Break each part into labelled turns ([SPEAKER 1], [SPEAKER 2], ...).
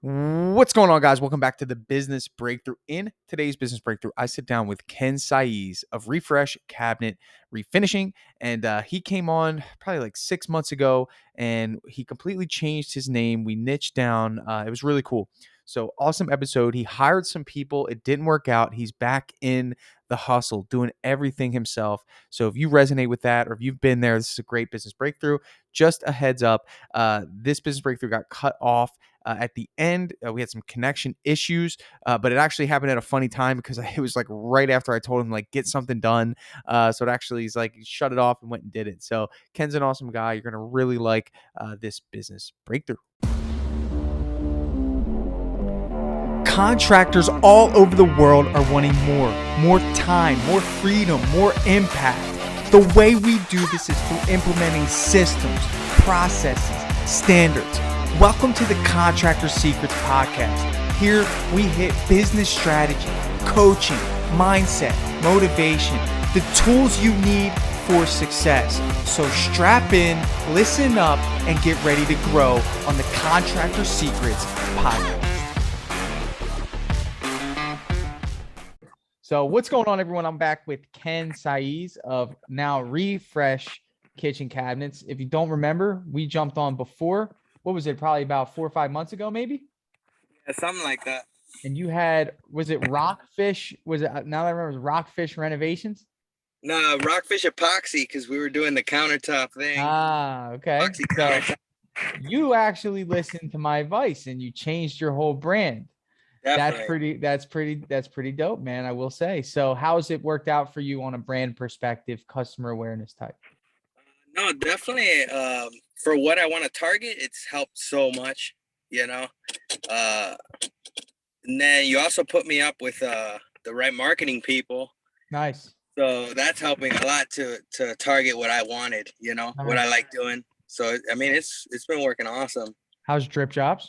[SPEAKER 1] What's going on, guys? Welcome back to the Business Breakthrough. In today's Business Breakthrough, I sit down with Ken Saiz of Refresh Cabinet Refinishing, and he came on probably like 6 months ago, and he completely changed his name. We niched down. It was really cool. So awesome episode. He hired some people. It didn't work out. He's back in the hustle, doing everything himself. So if you resonate with that, or if you've been there, this is a great Business Breakthrough. Just a heads up, this Business Breakthrough got cut off at the end. We had some connection issues, but it actually happened at a funny time because it was like right after I told him like get something done. So it actually is like shut it off and went and did it. So Ken's an awesome guy. You're gonna really like this Business Breakthrough. Contractors all over the world are wanting more time, more freedom, more impact. The way we do this is through implementing systems, processes, standards. Welcome to the Contractor Secrets Podcast. Here we hit business strategy, coaching, mindset, motivation, the tools you need for success. So strap in, listen up, and get ready to grow on the Contractor Secrets Podcast. So what's going on, everyone? I'm back with Ken Saiz of now Refresh Kitchen Cabinets. If you don't remember, we jumped on before. What was it? Probably about 4 or 5 months ago, maybe?
[SPEAKER 2] Yeah, something like that.
[SPEAKER 1] And you had, was it Rockfish? Was it, now that I remember, it was Rockfish Renovations?
[SPEAKER 2] No, Rockfish Epoxy, because we were doing the countertop thing.
[SPEAKER 1] Okay.
[SPEAKER 2] Epoxy
[SPEAKER 1] So
[SPEAKER 2] countertop.
[SPEAKER 1] you actually listened to my advice and you changed your whole brand.
[SPEAKER 2] Definitely.
[SPEAKER 1] That's pretty dope, man, I will say. So how has it worked out for you on a brand perspective, customer awareness type?
[SPEAKER 2] No, definitely. For what I want to target, it's helped so much, Uh, and then you also put me up with the right marketing people.
[SPEAKER 1] Nice.
[SPEAKER 2] So that's helping a lot to target what I wanted, what I like doing. So I mean, it's been working awesome.
[SPEAKER 1] How's Dripjobs?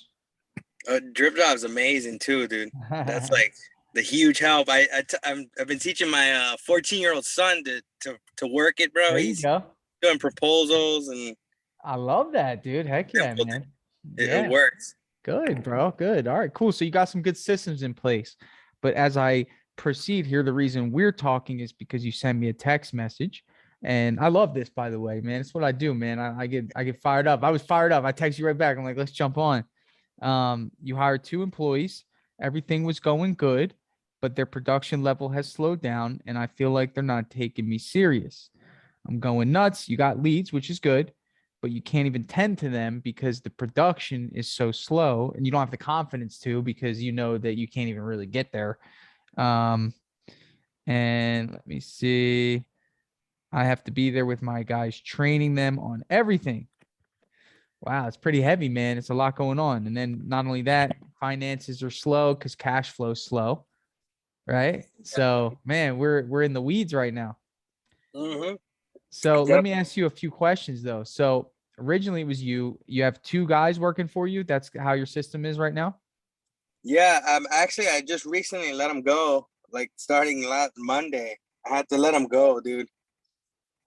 [SPEAKER 2] Dripjobs amazing too, dude. That's like the huge help. I've been teaching my 14-year-old son to work it, bro.
[SPEAKER 1] There you
[SPEAKER 2] He's
[SPEAKER 1] go.
[SPEAKER 2] doing proposals and
[SPEAKER 1] I love that, dude. Heck yeah, man.
[SPEAKER 2] it works.
[SPEAKER 1] Good, bro. Good. All right, cool. So you got some good systems in place. But as I proceed here, the reason we're talking is because you sent me a text message. And I love this, by the way, man. It's what I do, man. I get fired up. I was fired up. I text you right back. I'm like, let's jump on. You hired 2 employees. Everything was going good, but their production level has slowed down, and I feel like they're not taking me serious. I'm going nuts. You got leads, which is good, but you can't even tend to them because the production is so slow, and you don't have the confidence to because you know that you can't even really get there. And let me see. I have to be there with my guys, training them on everything. Wow, it's pretty heavy, man. It's a lot going on. And then not only that, finances are slow because cash flow is slow, right? So, man, we're in the weeds right now.
[SPEAKER 2] Mm-hmm.
[SPEAKER 1] So let me ask you a few questions though. So originally it was you have 2 guys working for you. That's how your system is right now?
[SPEAKER 2] Yeah, actually I just recently let them go, like starting last Monday. I had to let them go, dude.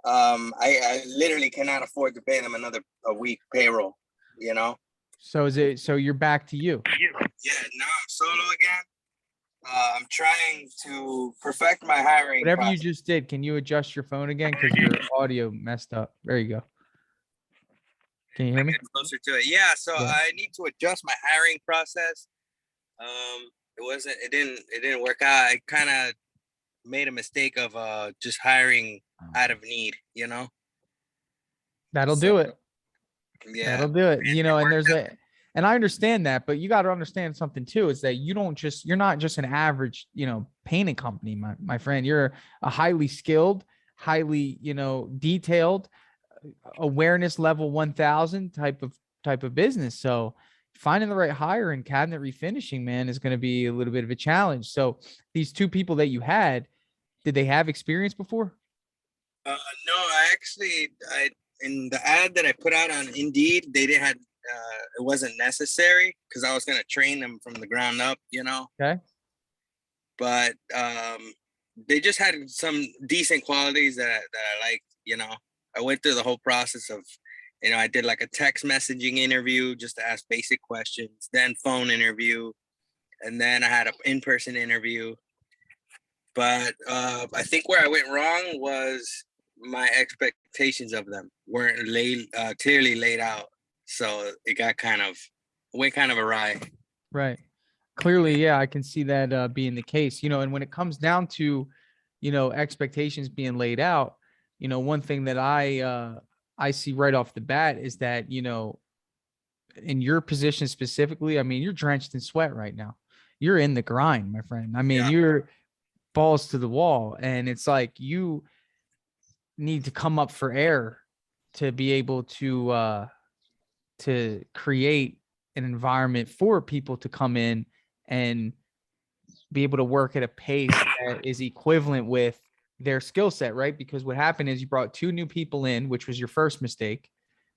[SPEAKER 2] I literally cannot afford to pay them a week payroll,
[SPEAKER 1] So you're back to you?
[SPEAKER 2] Yeah, now I'm solo again. I'm trying to perfect my hiring
[SPEAKER 1] Whatever
[SPEAKER 2] process.
[SPEAKER 1] you just did, can you adjust your phone again? Because your audio messed up. There you go. Can you hear me?
[SPEAKER 2] Get closer to it. Yeah, so
[SPEAKER 1] Yeah.
[SPEAKER 2] I need to adjust my hiring process. It didn't work out. I kind of made a mistake of just hiring out of need,
[SPEAKER 1] That'll do it.
[SPEAKER 2] Yeah,
[SPEAKER 1] That'll do it. And I understand that, but you got to understand something too, is that you're not just an average, painting company, my friend. You're a highly skilled, highly, detailed, awareness level 1000 type of business. So finding the right hire in cabinet refinishing, man, is going to be a little bit of a challenge. So these 2 people that you had, did they have experience before?
[SPEAKER 2] No, I in the ad that I put out on Indeed, they didn't have. It wasn't necessary because I was going to train them from the ground up,
[SPEAKER 1] Okay.
[SPEAKER 2] But they just had some decent qualities that I liked, I went through the whole process of I did like a text messaging interview just to ask basic questions, then phone interview, and then I had an in-person interview. But I think where I went wrong was my expectations of them weren't clearly laid out. So it went kind of awry.
[SPEAKER 1] Right. Clearly, yeah, I can see that being the case. And when it comes down to, expectations being laid out, one thing that I see right off the bat is that, in your position specifically, I mean, you're drenched in sweat right now. You're in the grind, my friend. I mean, you're balls to the wall, and it's like you need to come up for air to be able to create an environment for people to come in and be able to work at a pace that is equivalent with their skill set, right? Because what happened is you brought 2 new people in, which was your first mistake,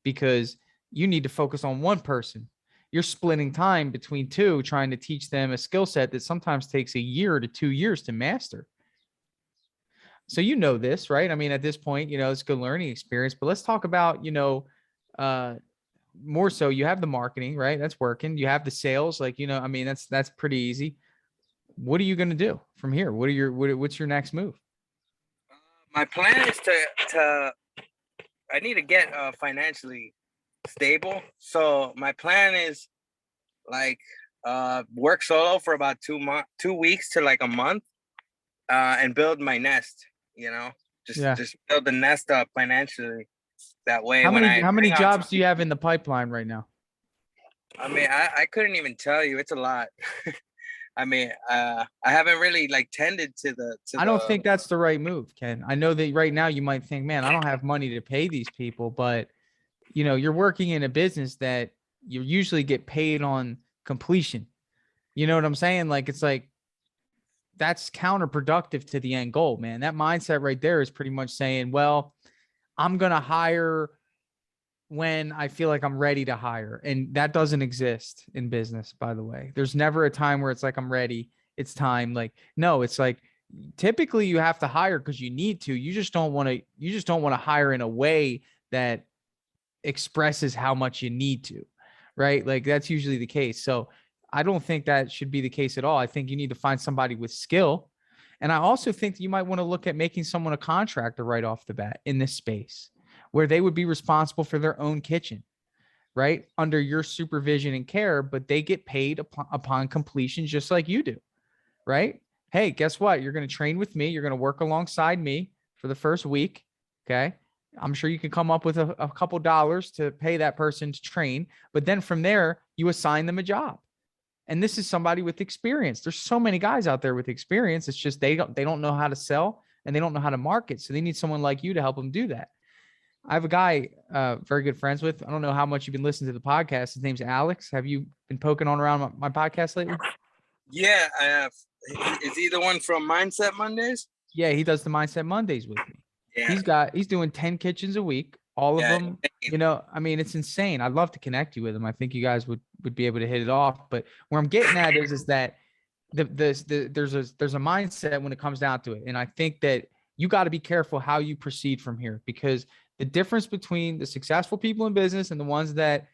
[SPEAKER 1] because you need to focus on one person. You're splitting time between 2, trying to teach them a skill set that sometimes takes a year to 2 years to master. So this, right? I mean, at this point, it's a good learning experience, but let's talk about, more so you have the marketing, right? That's working. You have the sales, I mean, that's pretty easy. What are you going to do from here? What's your next move?
[SPEAKER 2] My plan is I need to get financially stable. So my plan is work solo for about 2 weeks to like a month, and build my nest, just build the nest up financially. That way,
[SPEAKER 1] how many jobs do you have in the pipeline right now?
[SPEAKER 2] I mean, I couldn't even tell you. It's a lot. I mean, I haven't really tended to the.
[SPEAKER 1] I don't think that's the right move, Ken. I know that right now you might think, man, I don't have money to pay these people, but you're working in a business that you usually get paid on completion. You know what I'm saying? It's that's counterproductive to the end goal, man. That mindset right there is pretty much saying, well, I'm going to hire when I feel like I'm ready to hire. And that doesn't exist in business, by the way. There's never a time where it's like, I'm ready. It's time. No, it's typically you have to hire because you need to. You just don't want to hire in a way that expresses how much you need to, right? That's usually the case. So I don't think that should be the case at all. I think you need to find somebody with skill. And I also think that you might want to look at making someone a contractor right off the bat in this space where they would be responsible for their own kitchen, right? Under your supervision and care, but they get paid upon completion just like you do, right? Hey, guess what? You're going to train with me. You're going to work alongside me for the first week. Okay. I'm sure you can come up with a couple dollars to pay that person to train, but then from there, you assign them a job. And this is somebody with experience. There's so many guys out there with experience. It's just they don't know how to sell and they don't know how to market. So they need someone like you to help them do that. I have a guy, very good friends with. I don't know how much you've been listening to the podcast. His name's Alex. Have you been poking on around my podcast lately?
[SPEAKER 2] Yeah, I have. Is he the one from Mindset Mondays?
[SPEAKER 1] Yeah, he does the Mindset Mondays with me. Yeah. He's doing 10 kitchens a week. All of them, I mean, it's insane. I'd love to connect you with him. I think you guys would be able to hit it off. But where I'm getting at is that there's a mindset when it comes down to it. And I think that you got to be careful how you proceed from here, because the difference between the successful people in business and the ones that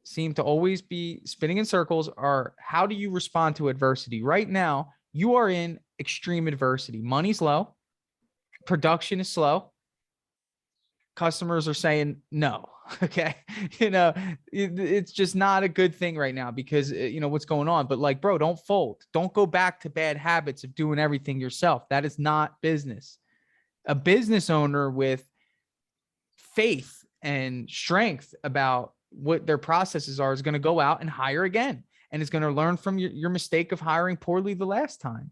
[SPEAKER 1] seem to always be spinning in circles are, how do you respond to adversity? Right now, you are in extreme adversity. Money's low. Production is slow. Customers are saying no. Okay. It's just not a good thing right now because what's going on, but bro, don't fold. Don't go back to bad habits of doing everything yourself. That is not business. A business owner with faith and strength about what their processes are is going to go out and hire again. And is going to learn from your mistake of hiring poorly the last time.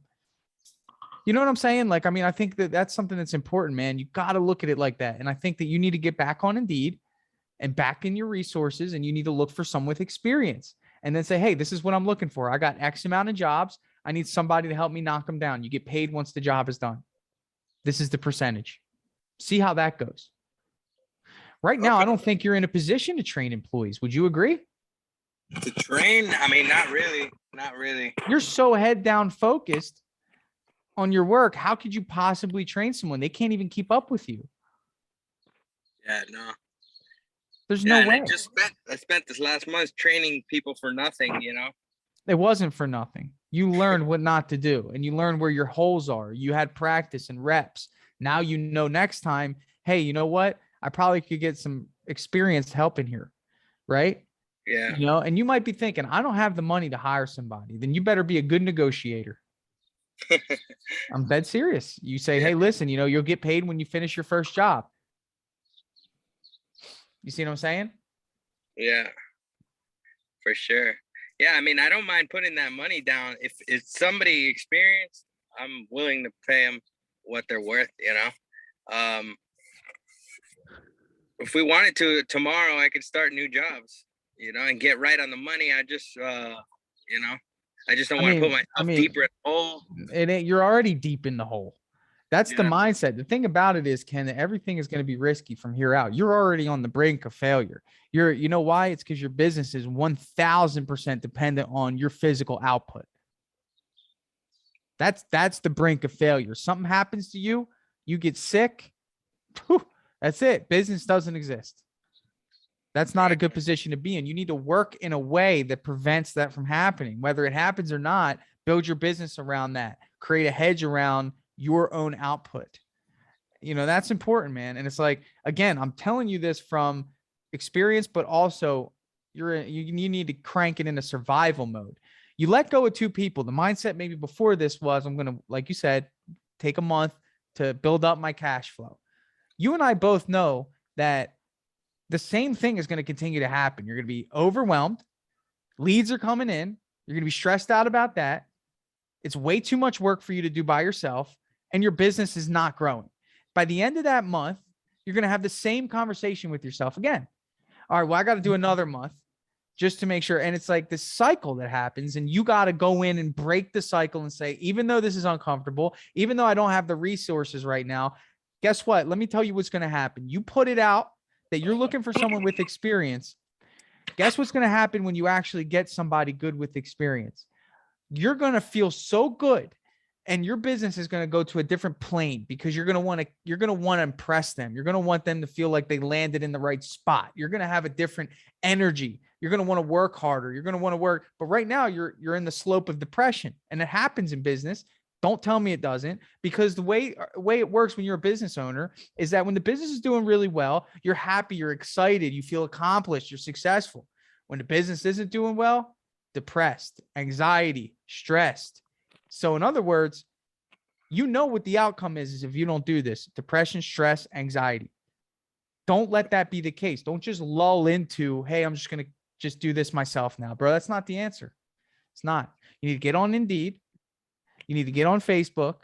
[SPEAKER 1] You know what I'm saying? I mean, I think that that's something that's important, man. You got to look at it like that. And I think that you need to get back on Indeed and back in your resources, and you need to look for someone with experience and then say, hey, this is what I'm looking for. I got X amount of jobs. I need somebody to help me knock them down. You get paid once the job is done. This is the percentage. See how that goes. Right now, I don't think you're in a position to train employees. Would you agree?
[SPEAKER 2] To train? I mean, not really. Not really.
[SPEAKER 1] You're so head down focused on your work. How could you possibly train someone? They can't even keep up with you.
[SPEAKER 2] Yeah, no.
[SPEAKER 1] There's no
[SPEAKER 2] Yeah, and
[SPEAKER 1] way.
[SPEAKER 2] I spent this last month training people for nothing, you know?
[SPEAKER 1] It wasn't for nothing. You learned what not to do and you learned where your holes are. You had practice and reps. Now you know next time, hey, you know what? I probably could get some experienced help in here, right?
[SPEAKER 2] Yeah.
[SPEAKER 1] You know, and you might be thinking, I don't have the money to hire somebody. Then you better be a good negotiator. I'm dead serious. You say,
[SPEAKER 2] Yeah.
[SPEAKER 1] hey, listen, you know, you'll get paid when you finish your first job. You see what I'm saying?
[SPEAKER 2] Yeah, for sure. Yeah, I mean, I don't mind putting that money down. If it's somebody experienced, I'm willing to pay them what they're worth, you know? If we wanted to, tomorrow I could start new jobs, you know, and get right on the money. I just, you know, I just don't want to put myself deeper in the hole.
[SPEAKER 1] It ain't, you're already deep in the hole. That's the
[SPEAKER 2] Yeah.
[SPEAKER 1] mindset. The thing about it is, Ken, that everything is going to be risky from here out. You're already on the brink of failure. You know why? It's because your business is 1000% dependent on your physical output. That's the brink of failure. Something happens to you, you get sick. Whew, that's it. Business doesn't exist. That's not a good position to be in. You need to work in a way that prevents that from happening. Whether it happens or not, build your business around that. Create a hedge around your own output. You know, that's important, man. And it's like, again, I'm telling you this from experience, but also you need to crank it into survival mode. You let go of two people. The mindset maybe before this was, I'm going to, like you said, take a month to build up my cash flow. You and I both know that the same thing is going to continue to happen. You're going to be overwhelmed. Leads are coming in. You're going to be stressed out about that. It's way too much work for you to do by yourself, and your business is not growing. By the end of that month, you're going to have the same conversation with yourself again. All right, well, I got to do another month just to make sure. And it's like this cycle that happens, and you got to go in and break the cycle and say, even though this is uncomfortable, even though I don't have the resources right now, guess what? Let me tell you what's going to happen. You put it out that you're looking for someone with experience. Guess what's going to happen when you actually get somebody good with experience? You're going to feel so good, and your business is going to go to a different plane because you're going to want to impress them. You're going to want them to feel like they landed in the right spot. You're going to have a different energy. You're going to want to work harder. You're going to want to work. But right now you're in the slope of depression, and it happens in business. Don't tell me it doesn't, because the way it works when you're a business owner is that when the business is doing really well, you're happy, you're excited, you feel accomplished, you're successful. When the business isn't doing well, depressed, anxiety, stressed. So in other words, you know what the outcome is if you don't do this: depression, stress, anxiety. Don't let that be the case. Don't just lull into, hey, I'm just going to just do this myself now, bro. That's not the answer. It's not. You need to get on Indeed. You need to get on Facebook.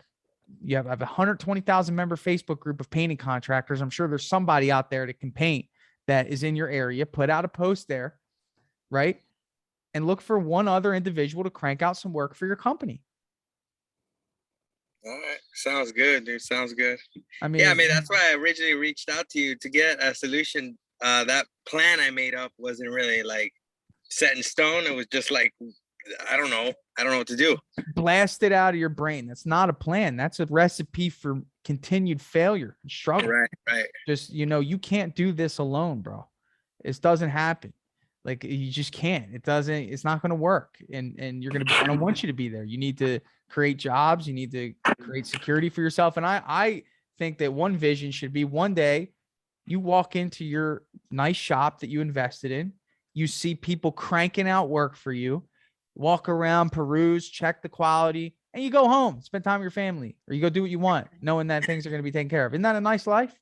[SPEAKER 1] You have a 120,000 member Facebook group of painting contractors. I'm sure there's somebody out there that can paint that is in your area. Put out a post there, right? And look for one other individual to crank out some work for your company.
[SPEAKER 2] All right. Sounds good, dude. Sounds good.
[SPEAKER 1] I mean,
[SPEAKER 2] Yeah, I mean, that's why I originally reached out to you to get a solution. That plan I made up wasn't really like set in stone. It was just like, I don't know what to do.
[SPEAKER 1] Blast it out of your brain. That's not a plan. That's a recipe for continued failure and struggle.
[SPEAKER 2] Right.
[SPEAKER 1] Just, you know, you can't do this alone, bro. This doesn't happen. Like, you just can't. It's not going to work. And you're going to, I don't want you to be there. You need to create jobs. You need to create security for yourself. And I think that one vision should be one day you walk into your nice shop that you invested in. You see people cranking out work for you, walk around, peruse, check the quality, and you go home, spend time with your family, or you go do what you want, knowing that things are going to be taken care of. Isn't that a nice life?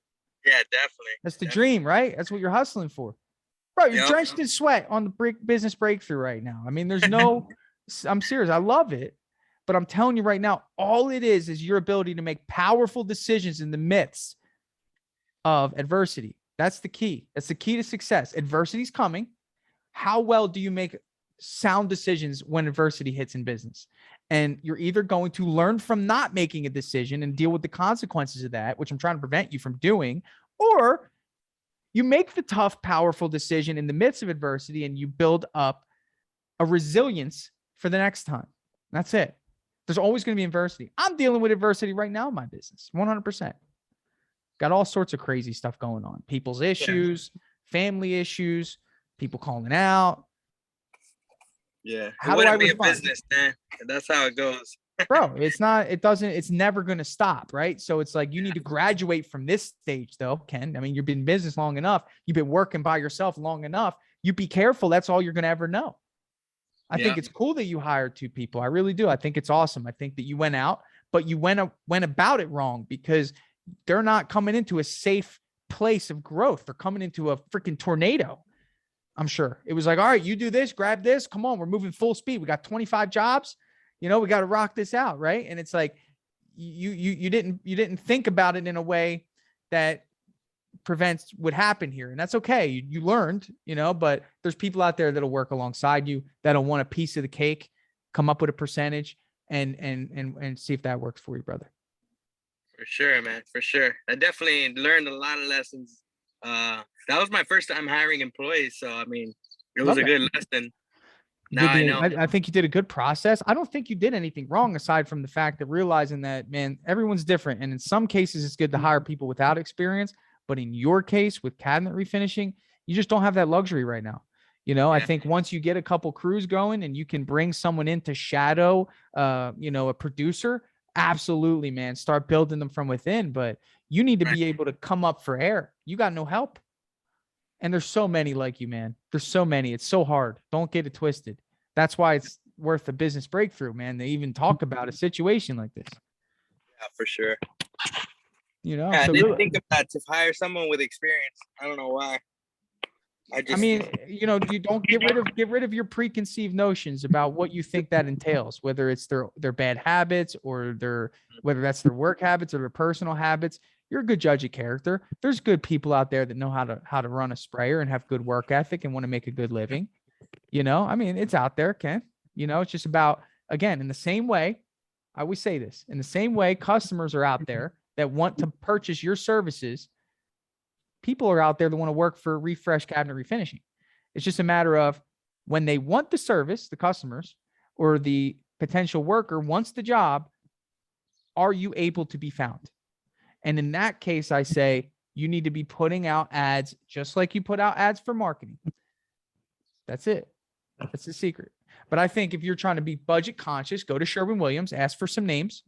[SPEAKER 2] Yeah, definitely.
[SPEAKER 1] That's the dream, right? That's what you're hustling for. Bro, you're
[SPEAKER 2] Yep.
[SPEAKER 1] drenched in sweat on the business breakthrough right now. I mean, there's no, I'm serious. I love it. But I'm telling you right now, all it is your ability to make powerful decisions in the midst of adversity. That's the key. That's the key to success. Adversity's coming. How well do you make sound decisions when adversity hits in business? And you're either going to learn from not making a decision and deal with the consequences of that, which I'm trying to prevent you from doing, or you make the tough, powerful decision in the midst of adversity and you build up a resilience for the next time. That's it. There's always going to be adversity. I'm dealing with adversity right now in my business, 100%. Got all sorts of crazy stuff going on. People's issues, family issues, people calling out.
[SPEAKER 2] Yeah,
[SPEAKER 1] How
[SPEAKER 2] it
[SPEAKER 1] do I
[SPEAKER 2] wouldn't be a
[SPEAKER 1] respond?
[SPEAKER 2] business, man. That's how it goes.
[SPEAKER 1] Bro, it's never going to stop, right? So it's like you need to graduate from this stage though, Ken. I mean, you've been in business long enough. You've been working by yourself long enough. You be careful. That's all you're going to ever know. I think it's cool that you hired two people. I really do. I think it's awesome. I think that you went out, but you went about it wrong because they're not coming into a safe place of growth. They're coming into a freaking tornado. I'm sure it was like, all right, you do this, grab this. Come on, we're moving full speed. We got 25 jobs. We got to rock this out, right? And it's like you didn't think about it in a way that prevents what happened here, and that's okay. You learned, but there's people out there that'll work alongside you that'll want a piece of the cake, come up with a percentage, and see if that works for you, brother.
[SPEAKER 2] For sure, man. For sure. I definitely learned a lot of lessons. That was my first time hiring employees, so I mean, it was a good lesson. Now I know.
[SPEAKER 1] I think you did a good process. I don't think you did anything wrong aside from the fact that realizing that, man, everyone's different. And in some cases, it's good to hire people without experience. But in your case with cabinet refinishing, you just don't have that luxury right now. I think once you get a couple crews going and you can bring someone in to shadow, a producer, absolutely, man, start building them from within. But you need to be able to come up for air. You got no help. And there's so many like you, man. There's so many. It's so hard. Don't get it twisted. That's why it's worth a business breakthrough, man. They even talk about a situation like this.
[SPEAKER 2] Yeah, for sure.
[SPEAKER 1] So
[SPEAKER 2] I didn't think of that, to hire someone with experience. I don't know why.
[SPEAKER 1] you don't get rid of your preconceived notions about what you think that entails, whether it's their bad habits or whether that's their work habits or their personal habits. You're a good judge of character. There's good people out there that know how to run a sprayer and have good work ethic and want to make a good living. It's out there, Ken. It's just about, again, in the same way, I always say this, in the same way customers are out there that want to purchase your services, people are out there that want to work for Refresh Cabinet Refinishing. It's just a matter of when they want the service, the customers or the potential worker wants the job, are you able to be found? And in that case, I say you need to be putting out ads just like you put out ads for marketing. That's it. That's the secret. But I think if you're trying to be budget conscious, go to Sherwin-Williams, ask for some names,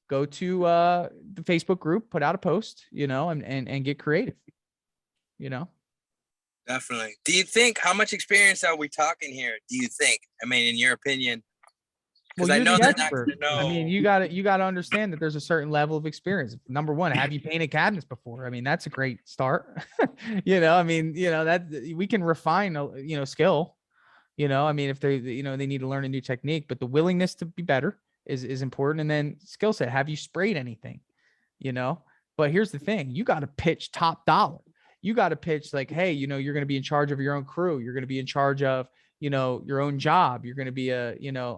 [SPEAKER 1] go to the Facebook group, put out a post, and get creative.
[SPEAKER 2] Definitely. Do you think, how much experience are we talking here? Do you think? I mean, in your opinion?
[SPEAKER 1] Because I know they're not going to know. I mean, you got to understand that there's a certain level of experience. Number one, have you painted cabinets before? I mean, that's a great start. That we can refine, skill. If they need to learn a new technique, but the willingness to be better is important. And then skill set. Have you sprayed anything? But here's the thing: you got to pitch top dollar. You got to pitch like, hey, you're going to be in charge of your own crew. You're going to be in charge of your own job. You're going to be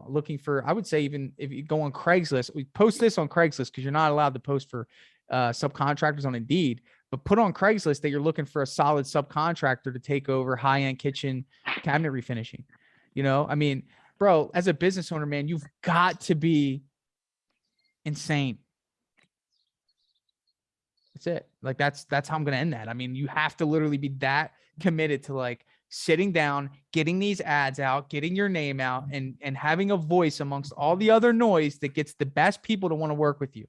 [SPEAKER 1] looking for, I would say, even if you go on Craigslist, we post this on Craigslist because you're not allowed to post for subcontractors on Indeed, but put on Craigslist that you're looking for a solid subcontractor to take over high-end kitchen cabinet refinishing. Bro, as a business owner, man, you've got to be insane. That's it. Like that's how I'm going to end that. I mean, you have to literally be that committed to like sitting down, getting these ads out, getting your name out, and having a voice amongst all the other noise that gets the best people to want to work with you.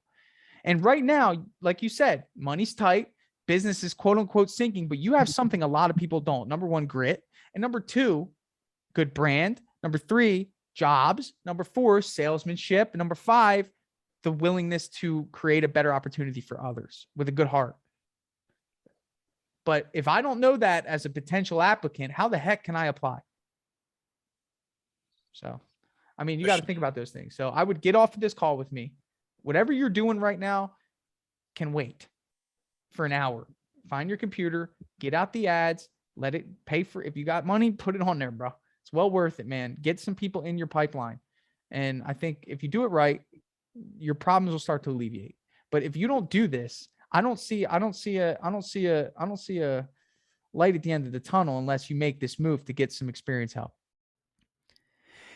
[SPEAKER 1] And right now, like you said, money's tight, business is quote unquote sinking, but you have something a lot of people don't. Number one, grit. And number two, good brand. Number three, jobs. Number four, salesmanship. And number five, the willingness to create a better opportunity for others with a good heart. But if I don't know that as a potential applicant, how the heck can I apply? So, I mean, you got to think about those things. So I would get off of this call with me. Whatever you're doing right now can wait for an hour. Find your computer, get out the ads, let it pay for, if you got money, put it on there, bro. It's well worth it, man. Get some people in your pipeline. And I think if you do it right, your problems will start to alleviate. But if you don't do this, I don't see a light at the end of the tunnel unless you make this move to get some experience help.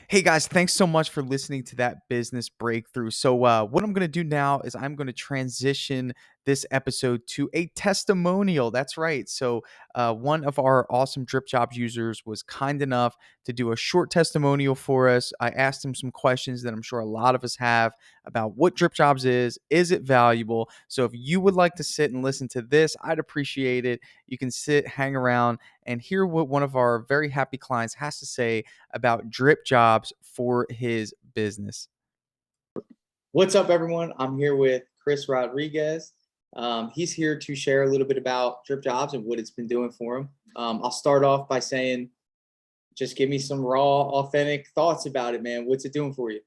[SPEAKER 1] Hey guys, thanks so much for listening to that business breakthrough. So what I'm going to do now is I'm going to transition this episode to a testimonial. That's right. So one of our awesome Dripjobs users was kind enough to do a short testimonial for us. I asked him some questions that I'm sure a lot of us have about what Dripjobs is it valuable? So if you would like to sit and listen to this, I'd appreciate it. You can sit, hang around, and hear what one of our very happy clients has to say about Dripjobs for his business. What's up, everyone? I'm here with Chris Rodriguez. He's here to share a little bit about Dripjobs and what it's been doing for him. I'll start off by saying, just give me some raw, authentic thoughts about it, man. What's it doing for you?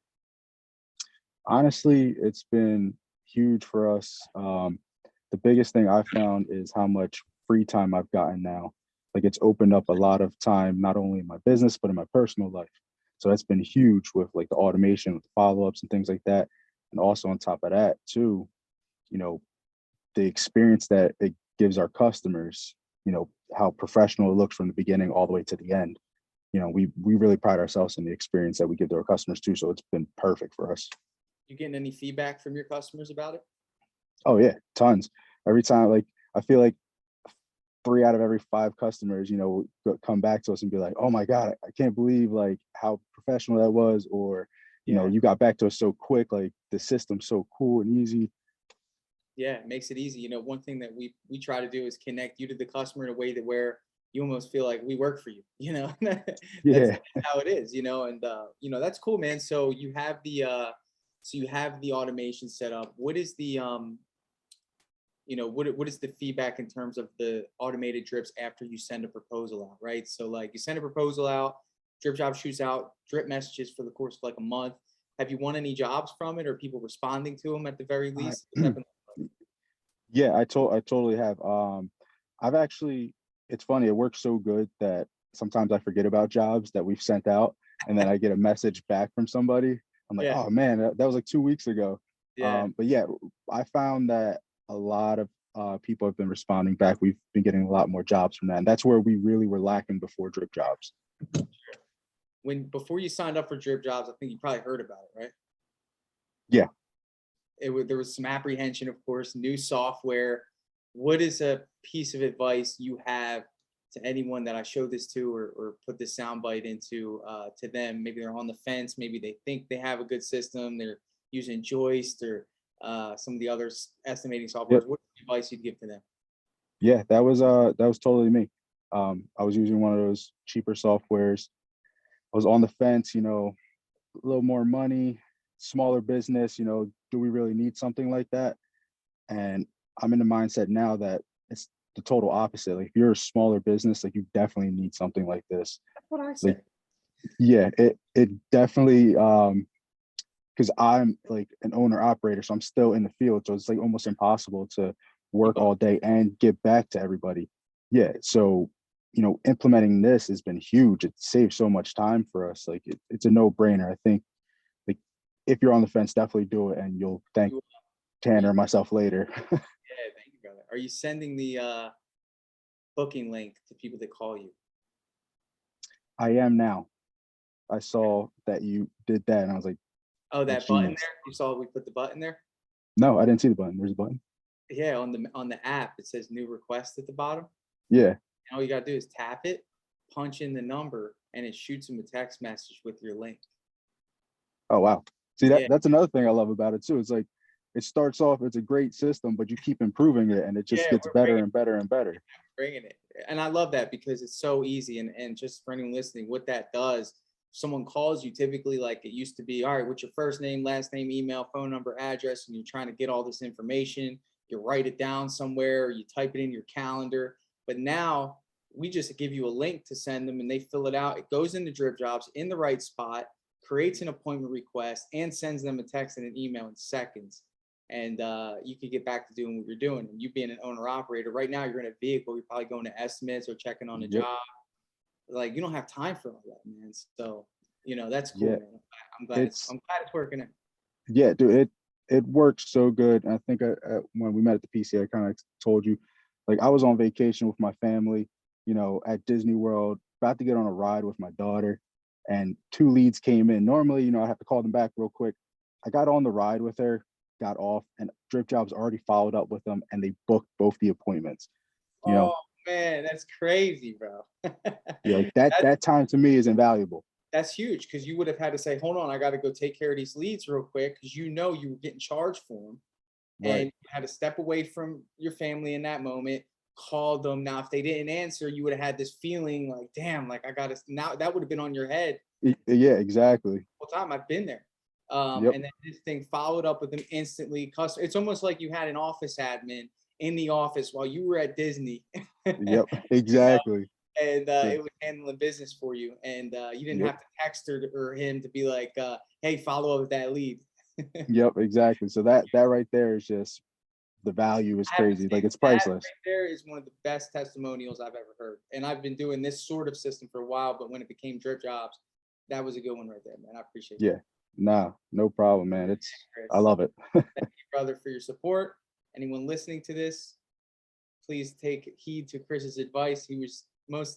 [SPEAKER 3] Honestly, it's been huge for us. The biggest thing I found is how much free time I've gotten now. Like, it's opened up a lot of time, not only in my business, but in my personal life. So that's been huge with like the automation, with the follow-ups and things like that. And also on top of that too, you know, the experience that it gives our customers, you know, how professional it looks from the beginning all the way to the end. You know, we really pride ourselves in the experience that we give to our customers too. So it's been perfect for us.
[SPEAKER 1] You getting any feedback from your customers about it?
[SPEAKER 3] Oh yeah, tons. Every time, like, I feel like 3 out of every 5 customers, you know, come back to us and be like, "Oh my God, I can't believe like how professional that was," or, you know, "You got back to us so quick. Like, the system's so cool and easy."
[SPEAKER 1] Yeah, it makes it easy. You know, one thing that we try to do is connect you to the customer in a way that where you almost feel like we work for you. You know,
[SPEAKER 3] Yeah.
[SPEAKER 1] that's how it is. You know, and you know, that's cool, man. So you have the automation set up. What is the you know, what is the feedback in terms of the automated drips after you send a proposal out, right? So like you send a proposal out, Dripjob shoots out drip messages for the course of like a month. Have you won any jobs from it, or people responding to them at the very
[SPEAKER 3] I,
[SPEAKER 1] least? What's happened?
[SPEAKER 3] yeah, I totally have. I've actually, it's funny, it works so good that sometimes I forget about jobs that we've sent out, and then I get a message back from somebody. I'm like,
[SPEAKER 1] Yeah,
[SPEAKER 3] "Oh man, that was like 2 weeks ago."
[SPEAKER 1] yeah.
[SPEAKER 3] But yeah, I found that a lot of people have been responding back. We've been getting a lot more jobs from that, and that's where we really were lacking before Dripjobs.
[SPEAKER 1] When before you signed up for Dripjobs, I think you probably heard about it, right?
[SPEAKER 3] Yeah.
[SPEAKER 1] There was some apprehension, of course, new software. What is a piece of advice you have to anyone that I show this to, or put this soundbite into to them? Maybe they're on the fence. Maybe they think they have a good system. They're using Joist or some of the other estimating softwares.
[SPEAKER 3] Yep.
[SPEAKER 1] What advice you'd give to them?
[SPEAKER 3] Yeah, that was totally me. I was using one of those cheaper softwares. I was on the fence, you know, a little more money, smaller business, you know, do we really need something like that? And I'm in the mindset now that it's the total opposite. Like, if you're a smaller business, like, you definitely need something like this.
[SPEAKER 1] That's what I
[SPEAKER 3] Like,
[SPEAKER 1] said.
[SPEAKER 3] yeah, it definitely because I'm like an owner operator, so I'm still in the field. So it's like almost impossible to work all day and get back to everybody. Yeah. So, you know, implementing this has been huge. It saves so much time for us. Like, it's a no-brainer. I think, like, if you're on the fence, definitely do it, and you'll thank Tanner and myself later.
[SPEAKER 1] Yeah, thank you, brother. Are you sending the booking link to people that call you?
[SPEAKER 3] I am now. I saw that you did that, and I was like,
[SPEAKER 1] Oh, that button
[SPEAKER 3] genius.
[SPEAKER 1] there. You saw we put the button there.
[SPEAKER 3] No, I didn't see the button. There's a button.
[SPEAKER 1] Yeah, on the app it says new request at the bottom.
[SPEAKER 3] Yeah.
[SPEAKER 1] And all you gotta do is tap it, punch in the number, and it shoots them a text message with your link.
[SPEAKER 3] Oh wow. See,
[SPEAKER 1] Yeah,
[SPEAKER 3] that's another thing I love about it too. It's like, it starts off, it's a great system, but you keep improving it, and it just
[SPEAKER 1] yeah,
[SPEAKER 3] gets
[SPEAKER 1] we're
[SPEAKER 3] better and better and better.
[SPEAKER 1] bringing it, and I love that because it's so easy. And just for anyone listening, what that does, someone calls you, typically like it used to be, all right, what's your first name, last name, email, phone number, address, and you're trying to get all this information. You write it down somewhere, or you type it in your calendar. But now we just give you a link to send them, and they fill it out. It goes into Dripjobs in the right spot, creates an appointment request, and sends them a text and an email in seconds. And you can get back to doing what you're doing. And you being an owner operator right now, you're in a vehicle, you're probably going to estimates or checking on a
[SPEAKER 3] Yep.
[SPEAKER 1] job. Like, you don't have time for all that, man. So, you know, that's cool,
[SPEAKER 3] Yeah.
[SPEAKER 1] man. I'm
[SPEAKER 3] It's
[SPEAKER 1] glad it's working out.
[SPEAKER 3] yeah, dude. It works so good. And I think when we met at the PC, I kind of told you, like, I was on vacation with my family, you know, at Disney World, about to get on a ride with my daughter, and 2 leads came in. Normally, you know, I have to call them back real quick. I got on the ride with her, got off, and Dripjobs already followed up with them, and they booked both the appointments. You know,
[SPEAKER 1] Oh man, that's crazy, bro.
[SPEAKER 3] yeah, like that time to me is invaluable.
[SPEAKER 1] That's huge because you would have had to say, hold on, I got to go take care of these leads real quick because you know you were getting charged for them. And
[SPEAKER 3] Right.
[SPEAKER 1] you had to step away from your family in that moment, call them. Now, if they didn't answer, you would have had this feeling like, damn, like I got to, now that would have been on your head
[SPEAKER 3] Yeah, exactly.
[SPEAKER 1] the whole time. I've been there.
[SPEAKER 3] Yep.
[SPEAKER 1] And then this thing followed up with them instantly. It's almost like you had an office admin in the office while you were at Disney.
[SPEAKER 3] Yep. Exactly.
[SPEAKER 1] And
[SPEAKER 3] So,
[SPEAKER 1] it was handling business for you. And you didn't
[SPEAKER 3] yep.
[SPEAKER 1] have to text her or him to be like, hey, follow up with that lead.
[SPEAKER 3] Yep. Exactly. So that right there is just, the value is
[SPEAKER 1] I have to
[SPEAKER 3] crazy.
[SPEAKER 1] say
[SPEAKER 3] Like, it's
[SPEAKER 1] that
[SPEAKER 3] priceless.
[SPEAKER 1] right there is one of the best testimonials I've ever heard. And I've been doing this sort of system for a while, but when it became Dripjobs, that was a good one right there, man. I appreciate
[SPEAKER 3] Yeah. Nah, no problem, man.
[SPEAKER 1] it,
[SPEAKER 3] I
[SPEAKER 1] Chris.
[SPEAKER 3] love it.
[SPEAKER 1] Thank you, brother, for your support. Anyone listening to this, please take heed to Chris's advice. He was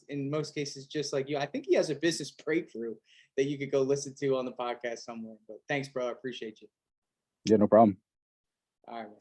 [SPEAKER 1] in most cases just like you. I think he has a business breakthrough that you could go listen to on the podcast somewhere. But thanks, bro. I appreciate you.
[SPEAKER 3] Yeah, no problem.
[SPEAKER 1] All right, man.